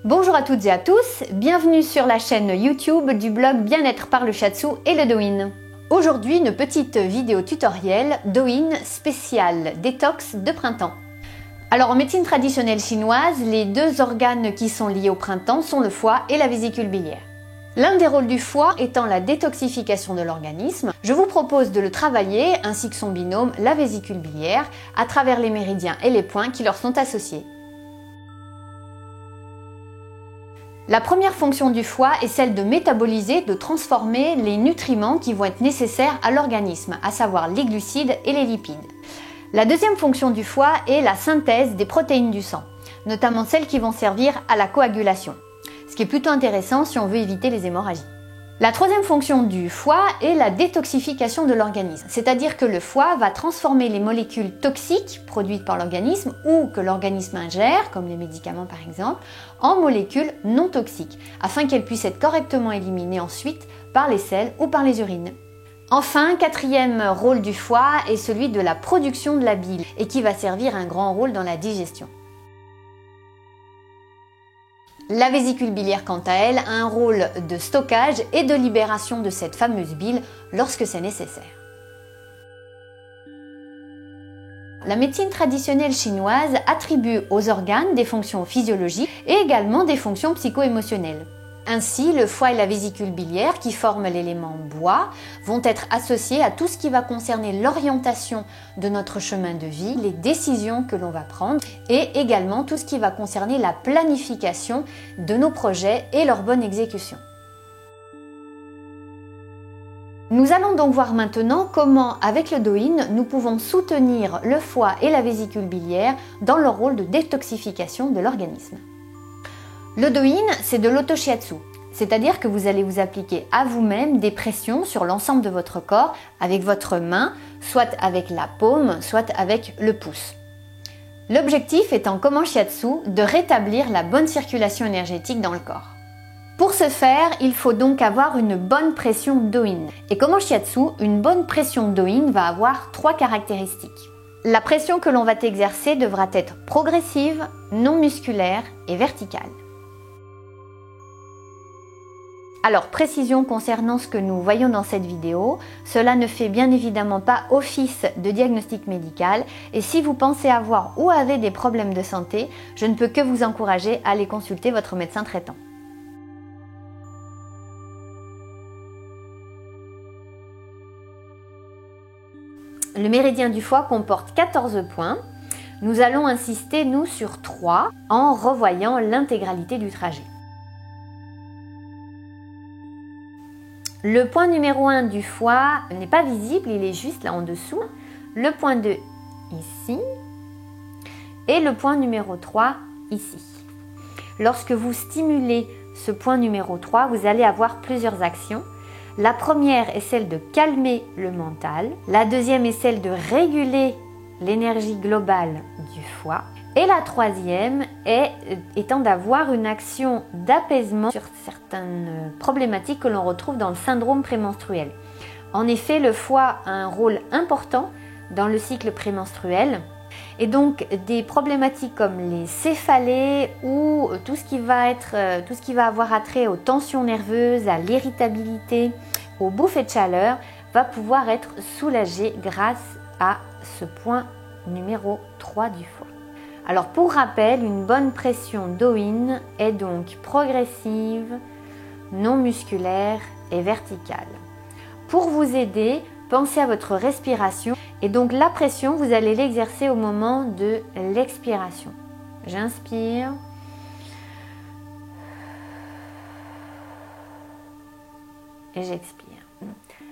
Bonjour à toutes et à tous, bienvenue sur la chaîne YouTube du blog Bien-être par le Shiatsu et le Douyin. Aujourd'hui, une petite vidéo tutoriel Douyin spécial détox de printemps. Alors en médecine traditionnelle chinoise, les deux organes qui sont liés au printemps sont le foie et la vésicule biliaire. L'un des rôles du foie étant la détoxification de l'organisme, je vous propose de le travailler, ainsi que son binôme, la vésicule biliaire, à travers les méridiens et les points qui leur sont associés. La première fonction du foie est celle de métaboliser, de transformer les nutriments qui vont être nécessaires à l'organisme, à savoir les glucides et les lipides. La deuxième fonction du foie est la synthèse des protéines du sang, notamment celles qui vont servir à la coagulation, ce qui est plutôt intéressant si on veut éviter les hémorragies. La troisième fonction du foie est la détoxification de l'organisme, c'est-à-dire que le foie va transformer les molécules toxiques produites par l'organisme ou que l'organisme ingère, comme les médicaments par exemple, en molécules non toxiques, afin qu'elles puissent être correctement éliminées ensuite par les selles ou par les urines. Enfin, quatrième rôle du foie est celui de la production de la bile et qui va servir un grand rôle dans la digestion. La vésicule biliaire, quant à elle, a un rôle de stockage et de libération de cette fameuse bile lorsque c'est nécessaire. La médecine traditionnelle chinoise attribue aux organes des fonctions physiologiques et également des fonctions psycho-émotionnelles. Ainsi, le foie et la vésicule biliaire, qui forment l'élément bois, vont être associés à tout ce qui va concerner l'orientation de notre chemin de vie, les décisions que l'on va prendre et également tout ce qui va concerner la planification de nos projets et leur bonne exécution. Nous allons donc voir maintenant comment, avec le Douyin, nous pouvons soutenir le foie et la vésicule biliaire dans leur rôle de détoxification de l'organisme. Le Douyin, c'est de l'auto-shiatsu, c'est-à-dire que vous allez vous appliquer à vous-même des pressions sur l'ensemble de votre corps avec votre main, soit avec la paume, soit avec le pouce. L'objectif étant, comme en shiatsu, de rétablir la bonne circulation énergétique dans le corps. Pour ce faire, il faut donc avoir une bonne pression Douyin. Et comme en shiatsu, une bonne pression Douyin va avoir trois caractéristiques. La pression que l'on va exercer devra être progressive, non musculaire et verticale. Alors, précision concernant ce que nous voyons dans cette vidéo, cela ne fait bien évidemment pas office de diagnostic médical et si vous pensez avoir ou avez des problèmes de santé, je ne peux que vous encourager à aller consulter votre médecin traitant. Le méridien du foie comporte 14 points. Nous allons insister, nous, sur 3 en revoyant l'intégralité du trajet. Le point numéro 1 du foie n'est pas visible, il est juste là en dessous. Le point 2 ici et le point numéro 3 ici. Lorsque vous stimulez ce point numéro 3, vous allez avoir plusieurs actions. La première est celle de calmer le mental. La deuxième est celle de réguler l'énergie globale du foie. Et la troisième étant d'avoir une action d'apaisement sur certaines problématiques que l'on retrouve dans le syndrome prémenstruel. En effet, le foie a un rôle important dans le cycle prémenstruel et donc des problématiques comme les céphalées ou tout ce qui va avoir attrait aux tensions nerveuses, à l'irritabilité, aux bouffées de chaleur va pouvoir être soulagé grâce à ce point numéro 3 du foie. Alors pour rappel, une bonne pression Douyin est donc progressive, non musculaire et verticale. Pour vous aider, pensez à votre respiration et donc la pression, vous allez l'exercer au moment de l'expiration. J'inspire. Et j'expire.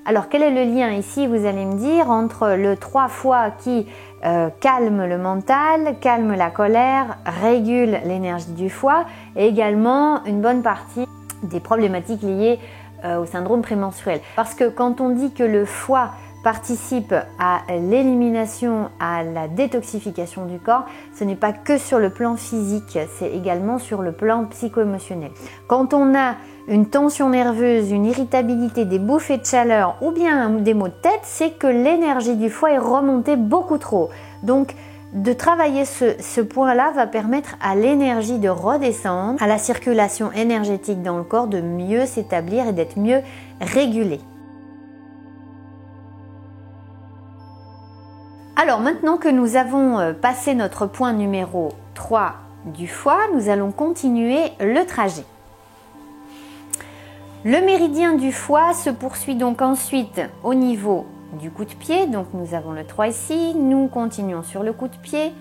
Alors quel est le lien ici, vous allez me dire, entre le 3 foie qui calme le mental, calme la colère, régule l'énergie du foie et également une bonne partie des problématiques liées au syndrome prémenstruel. Parce que quand on dit que le foie participe à l'élimination, à la détoxification du corps, ce n'est pas que sur le plan physique, c'est également sur le plan psycho-émotionnel. Quand on a une tension nerveuse, une irritabilité, des bouffées de chaleur ou bien des maux de tête, c'est que l'énergie du foie est remontée beaucoup trop. Donc de travailler ce point-là va permettre à l'énergie de redescendre, à la circulation énergétique dans le corps de mieux s'établir et d'être mieux régulée. Alors maintenant que nous avons passé notre point numéro 3 du foie, nous allons continuer le trajet. Le méridien du foie se poursuit donc ensuite au niveau du coup de pied, donc nous avons le 3 ici, nous continuons sur le coup de pied,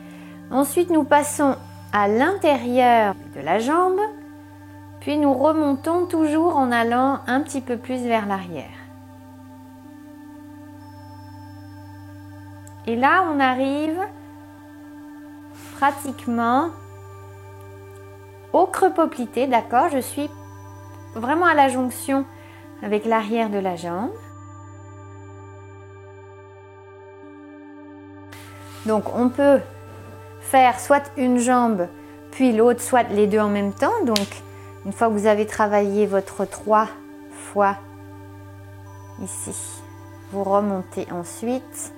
ensuite nous passons à l'intérieur de la jambe, puis nous remontons toujours en allant un petit peu plus vers l'arrière. Et là on arrive pratiquement au creux poplité, d'accord, je suis vraiment à la jonction avec l'arrière de la jambe. Donc on peut faire soit une jambe puis l'autre, soit les deux en même temps. Donc une fois que vous avez travaillé votre 3 fois ici, vous remontez ensuite.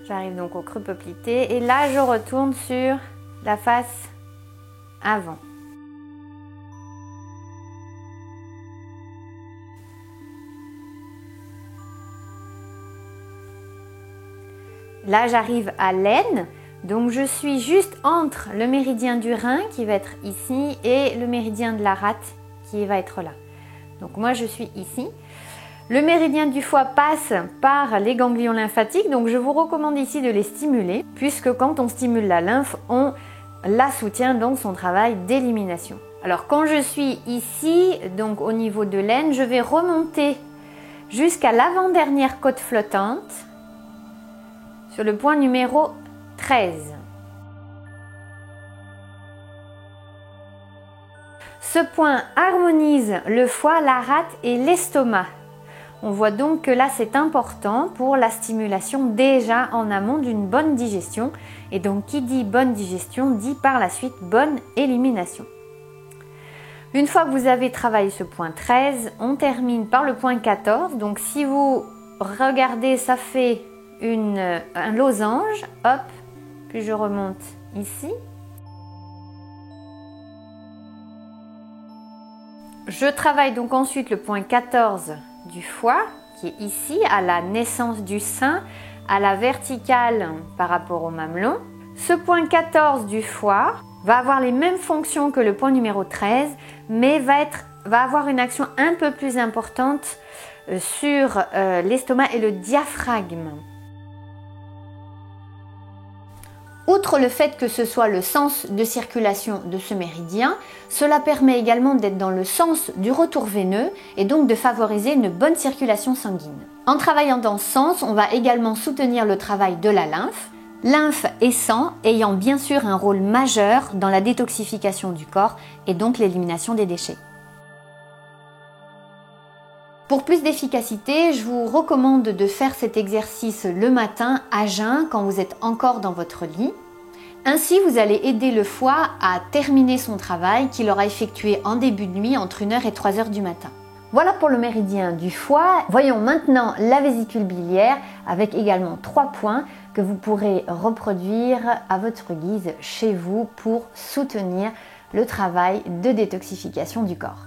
J'arrive donc au creux poplité et là je retourne sur la face avant. Là, j'arrive à l'aine, donc je suis juste entre le méridien du rein qui va être ici et le méridien de la rate qui va être là. Donc moi, je suis ici. Le méridien du foie passe par les ganglions lymphatiques, donc je vous recommande ici de les stimuler, puisque quand on stimule la lymphe, on la soutient dans son travail d'élimination. Alors quand je suis ici, donc au niveau de l'aine, je vais remonter jusqu'à l'avant-dernière côte flottante, sur le point numéro 13. Ce point harmonise le foie, la rate et l'estomac. On voit donc que là c'est important pour la stimulation déjà en amont d'une bonne digestion. Et donc qui dit bonne digestion dit par la suite bonne élimination. Une fois que vous avez travaillé ce point 13, on termine par le point 14. Donc si vous regardez, ça fait un losange, hop, puis je remonte ici. Je travaille donc ensuite le point 14 du foie, qui est ici, à la naissance du sein, à la verticale par rapport au mamelon. Ce point 14 du foie va avoir les mêmes fonctions que le point numéro 13, mais va avoir une action un peu plus importante sur l'estomac et le diaphragme. Outre le fait que ce soit le sens de circulation de ce méridien, cela permet également d'être dans le sens du retour veineux et donc de favoriser une bonne circulation sanguine. En travaillant dans ce sens, on va également soutenir le travail de la lymphe et sang ayant bien sûr un rôle majeur dans la détoxification du corps et donc l'élimination des déchets. Pour plus d'efficacité, je vous recommande de faire cet exercice le matin à jeun quand vous êtes encore dans votre lit. Ainsi, vous allez aider le foie à terminer son travail qu'il aura effectué en début de nuit entre 1h et 3h du matin. Voilà pour le méridien du foie. Voyons maintenant la vésicule biliaire avec également 3 points que vous pourrez reproduire à votre guise chez vous pour soutenir le travail de détoxification du corps.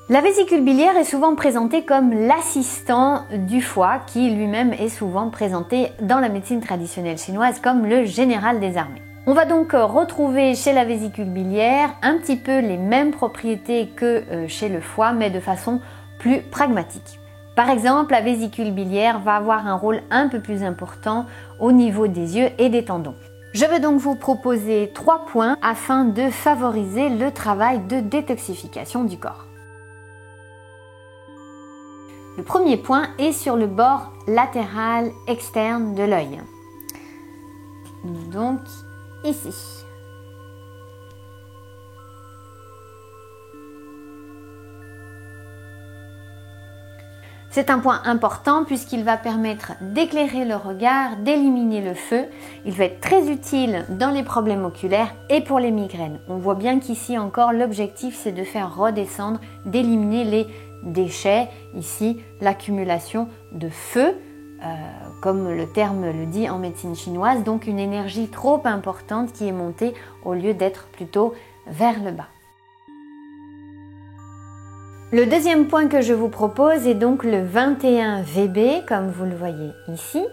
La vésicule biliaire est souvent présentée comme l'assistant du foie qui lui-même est souvent présenté dans la médecine traditionnelle chinoise comme le général des armées. On va donc retrouver chez la vésicule biliaire un petit peu les mêmes propriétés que chez le foie mais de façon plus pragmatique. Par exemple, la vésicule biliaire va avoir un rôle un peu plus important au niveau des yeux et des tendons. Je vais donc vous proposer 3 points afin de favoriser le travail de détoxification du corps. Le premier point est sur le bord latéral externe de l'œil. Donc ici. C'est un point important puisqu'il va permettre d'éclairer le regard, d'éliminer le feu. Il va être très utile dans les problèmes oculaires et pour les migraines. On voit bien qu'ici encore l'objectif c'est de faire redescendre, d'éliminer les déchets, ici l'accumulation de feu, comme le terme le dit en médecine chinoise, donc une énergie trop importante qui est montée au lieu d'être plutôt vers le bas. Le deuxième point que je vous propose est donc le 21 VB, comme vous le voyez ici.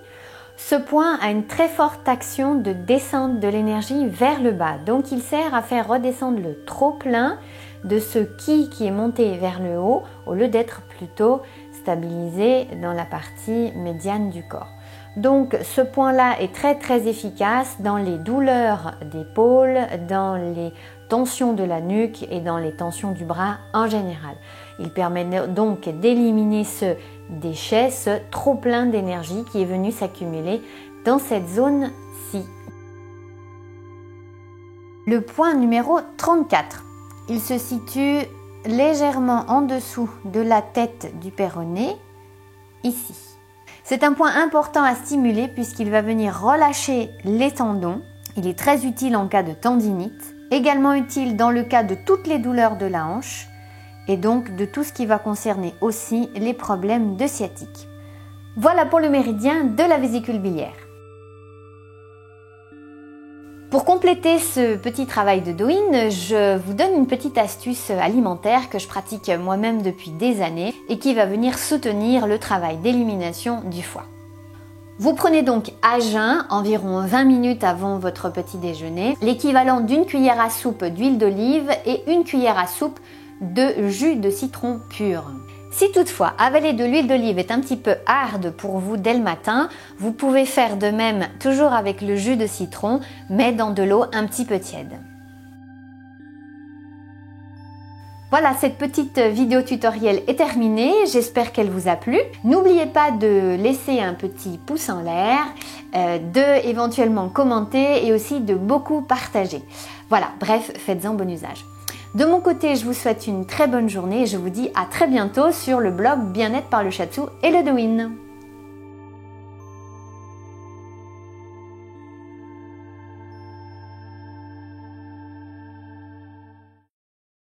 Ce point a une très forte action de descente de l'énergie vers le bas. Donc il sert à faire redescendre le trop-plein de ce qui est monté vers le haut au lieu d'être plutôt stabilisé dans la partie médiane du corps. Donc ce point-là est très efficace dans les douleurs d'épaule, dans les tensions de la nuque et dans les tensions du bras en général. Il permet donc d'éliminer ce déchet, ce trop plein d'énergie qui est venu s'accumuler dans cette zone-ci. Le point numéro 34. Il se situe légèrement en dessous de la tête du péroné, ici. C'est un point important à stimuler puisqu'il va venir relâcher les tendons. Il est très utile en cas de tendinite, également utile dans le cas de toutes les douleurs de la hanche et donc de tout ce qui va concerner aussi les problèmes de sciatique. Voilà pour le méridien de la vésicule biliaire. Pour compléter ce petit travail de Douyin, je vous donne une petite astuce alimentaire que je pratique moi-même depuis des années et qui va venir soutenir le travail d'élimination du foie. Vous prenez donc à jeun, environ 20 minutes avant votre petit déjeuner, l'équivalent d'une cuillère à soupe d'huile d'olive et une cuillère à soupe de jus de citron pur. Si toutefois avaler de l'huile d'olive est un petit peu hard pour vous dès le matin, vous pouvez faire de même toujours avec le jus de citron, mais dans de l'eau un petit peu tiède. Voilà, cette petite vidéo tutoriel est terminée, j'espère qu'elle vous a plu. N'oubliez pas de laisser un petit pouce en l'air, de éventuellement commenter et aussi de beaucoup partager. Voilà, bref, faites-en bon usage. De mon côté, je vous souhaite une très bonne journée et je vous dis à très bientôt sur le blog Bien-être par le Shiatsu et le Douyin.